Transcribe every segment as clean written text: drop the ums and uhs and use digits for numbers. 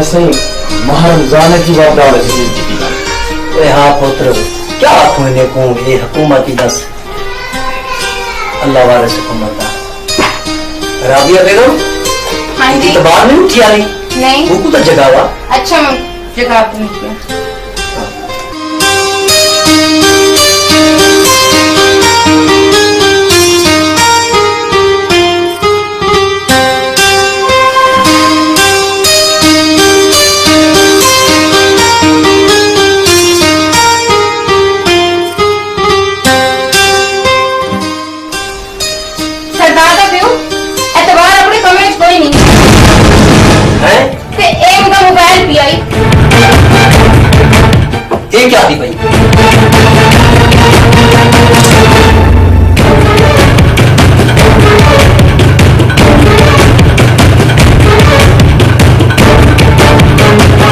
सही माह रमजान की बात डाल रही ए हाँ पुत्र क्या आखूं इन्हें को ये हुकूमत ही दस अल्लाह वाले हुकूमत राबिया बेगम हाँ जी तो बाहर नहीं उठी आ रही नहीं बुकू तो जगह हुआ अच्छा मैं जगह पे निकला सरदार दा पियो एतबार अपने कमरे च कोई नहीं है ते एम का मोबाइल भी आई ये क्या थी भाई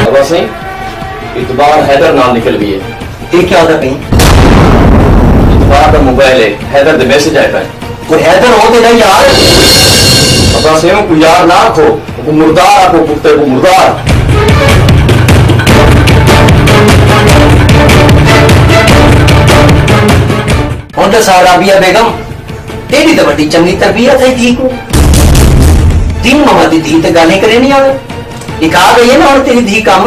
अब सही इतबार हैदर नाम निकल गई है ये क्या होता कहीं इतबार का मोबाइल है हैदर दे मैसेज आया है कोई हैदर हो तेरा यार अब सही को यार ना रखो को मुर्दार रखो कुत्ते को मुर्दार ਹੁਣ ਤਾਂ ਰਾਬੀਆ बेगम तेरी तो बड़ी चंगी तरबियत है धी को तीन मामा दी धी ते गाने करे नहीं आवे एक आ गई है ना और तेरी धी काम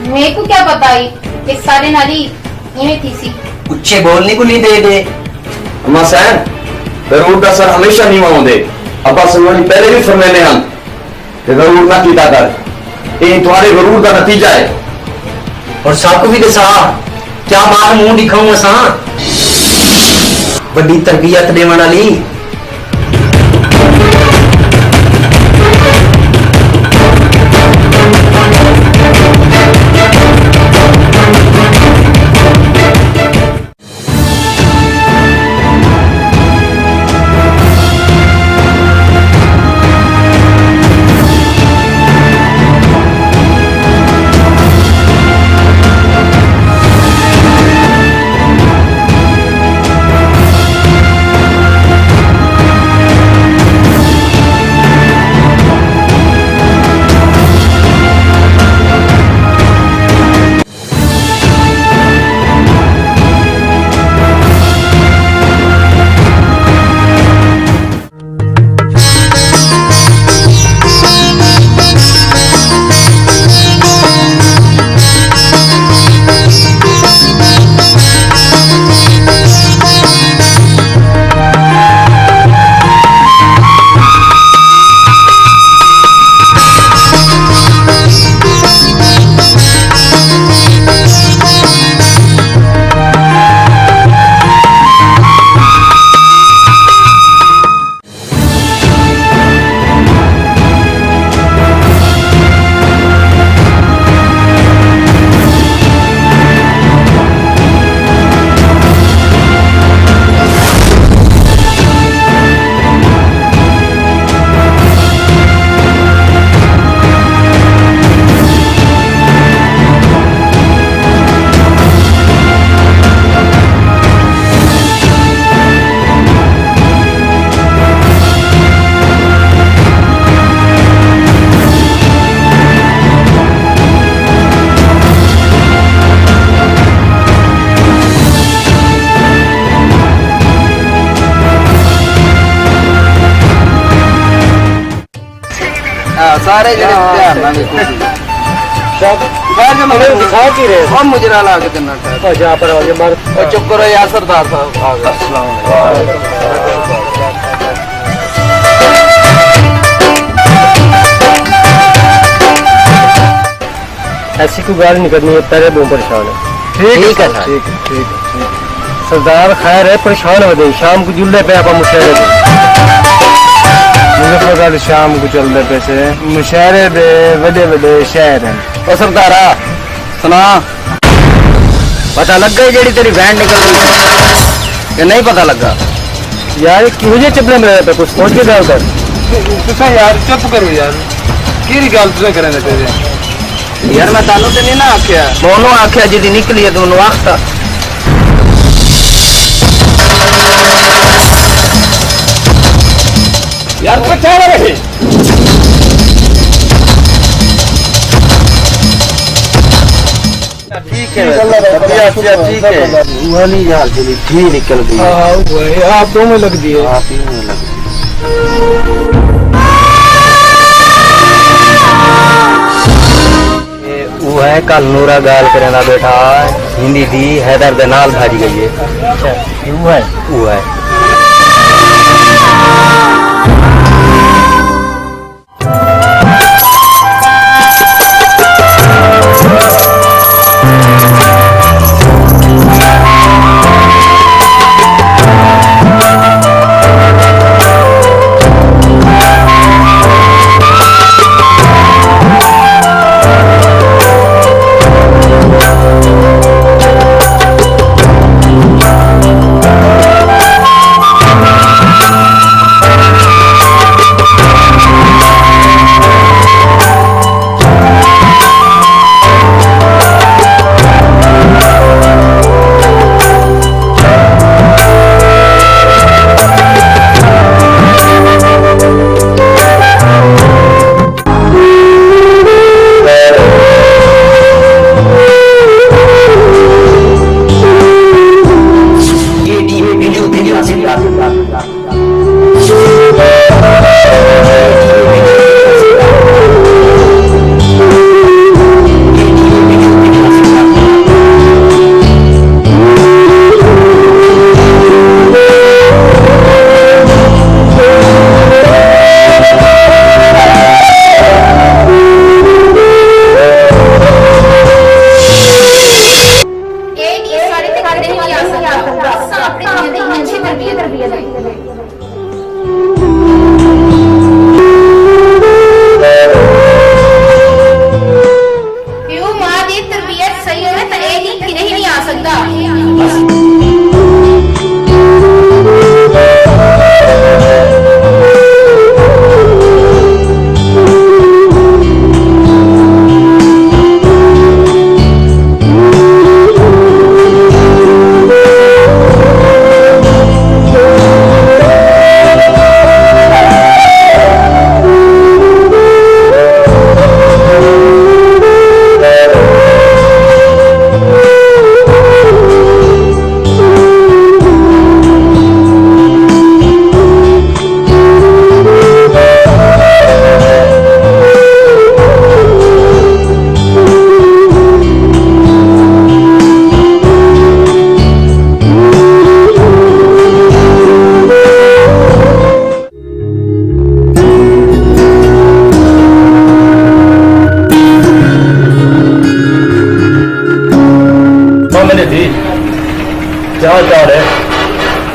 मेरे को क्या पता ही ये सारे नाली इन्हें थी सी उच्चे बोलने को नहीं दे अम्मा सैन गरूर का सर हमेशा नहीं होंगे अब्बा सलवानी पहले भी फरमाने हम कि गरूर ना कीता कर ये तुम्हारे गरूर का नतीजा है और साकू भी दसा क्या बात मुंह दिखाऊं असा बड़ी तरबियत देवन वाली सारे जने ध्यान ना देखो दिखा की रहे हम मुजरा ला के देना था जहाँ पर और चुप करो यार सरदार साहब आ गए अस्सलाम ऐसी कोई गाल नहीं करनी है तेरे बहुत परेशान है ठीक है ठीक है सरदार खैर है परेशान हो गई शाम को जुल्ले पे आप मुशायरे मुजफ्फरगढ़ शाम को चलते पैसे मुशायरे दे बड़े बड़े शहर हैं और सरदारा सुना पता लग गई जेडी तेरी वैन निकल गई कि नहीं पता लगा यार मुझे चपले में रहता कुछ सोच के गाल कर तुसा यार चुप करो यार की गल तुसा करें तेरे यार मैं तानू ते नहीं ना आख्या दोनों आख्या जी निकली है दोनों आखता यार बचा रहे ठीक है तबीयत ठीक है वो नहीं यार जी निकल गई हाँ आप दो में लग दिए। आप ही में लग वो है कल नूरा गाल करेना बेटा हिंदी दी हैदर दे नाल भाजी गई है। अच्छा वो है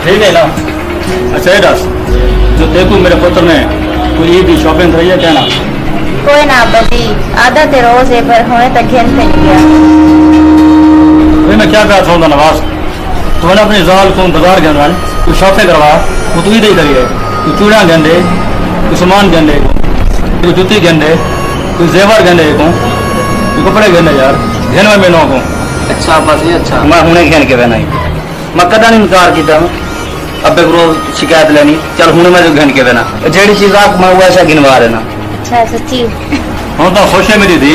ठीक है ना। अच्छा ये दस जो देखो मेरे पुत्र ने कोई ईद की शॉपिंग करी है क्या ना? कोई ना अब्बा जी आधा ते रोज है पर होने तक घेन पे नहीं गया। भाई मैं क्या कहा था नवाज तूने अपनी जाल को बाजार गया तू शॉपिंग करवा वो तू ईद ही करिए तू चूड़ा गंदे तू सामान गंदे तू जूती गंदे तू जेवर गंदे को तू कपड़े गंदे यार घेन में नो को। अच्छा बस ये अच्छा मैं हुने घेन के बहना मैं कदा नहीं इनकार किया अब रोज शिकायत लेनी चल हूं मैं जो घन के देना जेड़ी चीज आप मैं वैसा गिनवा देना। अच्छा सच्ची हूं तो खुश है मेरी दी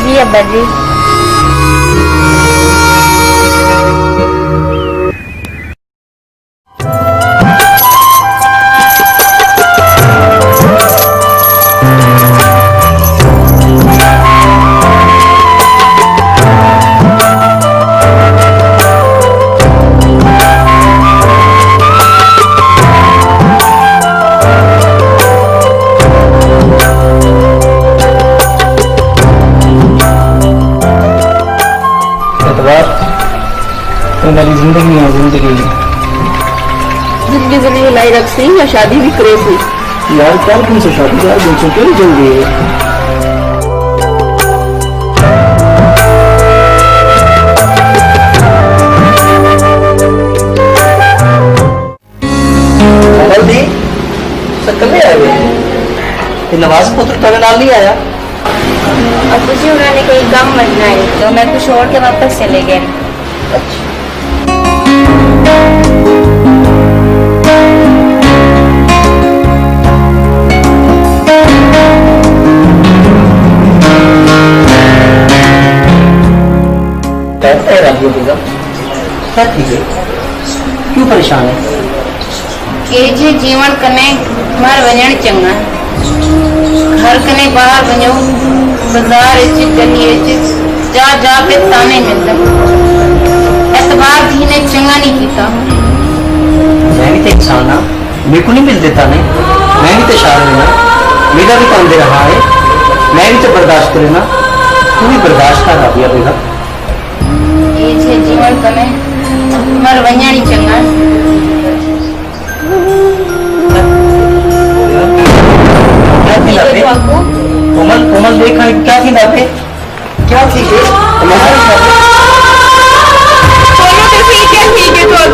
जी अब्बा जी। तो मेरी जिंदगी है जिंदगी जिंदगी लाई रख सी या शादी भी करे सी यार कल कौन से शादी यार दिन से क्यों जल्दी है। जल्दी सकले आए हुए नवाज पुत्र तेरे नाल नहीं आया। अब तुझे उन्होंने कहीं काम मरना है तो मैं कुछ छोड़ के वापस चले गए। अच्छा है राबिया बेगम? क्या थी ये? क्यों परेशान है? के जे जीवन कने मर वजन चंगा घर कने बाहर वञो बाजार गली जा जा पे ताने मिलते एतबार थी ने चंगा नहीं कीता। मैं भी तो इंसान हाँ, मेरे को नहीं मिलते ताने, मैं भी तो शार ना, मेरा भी काम दे रहा है, मैं भी तो बर्दाश्त करे ना, तू भी बर्दाश्त कर राबिया बेगम। के जे जीवन कने मर वजन चंगा। क्या थी लापे? कोमल कोमल देखा क्या थी लापे? क्या थी ये? ठीक है तो